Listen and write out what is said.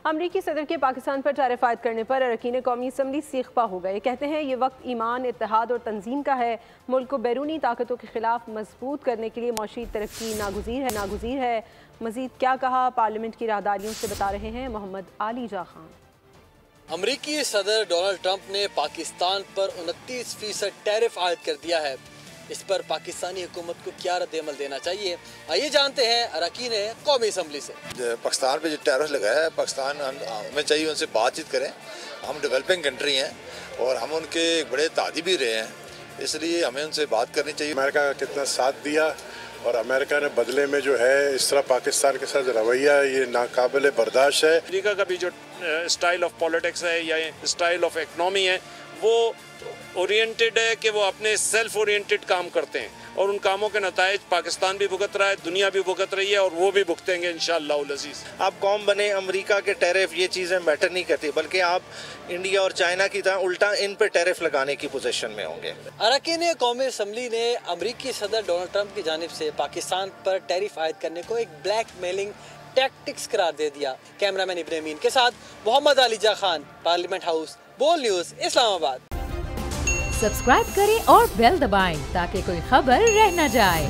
अमरीकी सदर के पाकिस्तान पर टैरिफ आयद करने पर अरकान कौमी असम्बली सीखपा हो गए। कहते हैं ये वक्त ईमान, इत्तेहाद और तंजीम का है। मुल्क को बैरूनी ताकतों के खिलाफ मजबूत करने के लिए मौशी तरक्की नागुज़ीर है। मजीद क्या कहा, पार्लियामेंट की राहदारियों से बता रहे हैं मोहम्मद आली जा खान। अमरीकी सदर डोनाल्ड ट्रंप ने पाकिस्तान पर 29% टैरिफ आयद कर दिया है। इस पर पाकिस्तानी हुकूमत को क्या रद्द-ए-अमल देना चाहिए, आइए जानते हैं अरकान कौमी असम्बली से। पाकिस्तान पे जो टैरिफ लगाया है, पाकिस्तान हमें चाहिए उनसे बातचीत करें। हम डेवलपिंग कंट्री हैं और हम उनके बड़े तादी भी रहे हैं, इसलिए हमें उनसे बात करनी चाहिए। अमेरिका का कितना साथ दिया और अमेरिका ने बदले में जो है इस तरह पाकिस्तान के साथ रवैया, ये नाकाबिले बर्दाश्त है। अमेरिका का भी जो स्टाइल ऑफ पॉलिटिक्स है या स्टाइल ऑफ इकनॉमी है, वो ओरिएंटेड है कि वो अपने सेल्फ ओरिएंटेड काम करते हैं और उन कामों के नताइज पाकिस्तान भी भुगत रहा है, दुनिया भी भुगत रही है और वो भी भुगतेंगे इंशाअल्लाह उल अज़ीज़। आप कौम बने, अमेरिका के टैरिफ ये चीज़ें मैटर नहीं करती, बल्कि आप इंडिया और चाइना की तरह उल्टा इन पे टैरिफ लगाने की पोजीशन में होंगे। अरकान कौमी असम्बली ने अमरीकी सदर डोनाल्ड ट्रंप की जानिब से पाकिस्तान पर टैरिफ आयद करने को एक ब्लैक मेलिंग टैक्टिक्स करार दे दिया। कैमरामैन इब्न अमीन के साथ मोहम्मद आली जा खान, पार्लियामेंट हाउस, बोल न्यूज़, इस्लामाबाद। सब्सक्राइब करें और बेल दबाएं ताकि कोई खबर रह न जाए।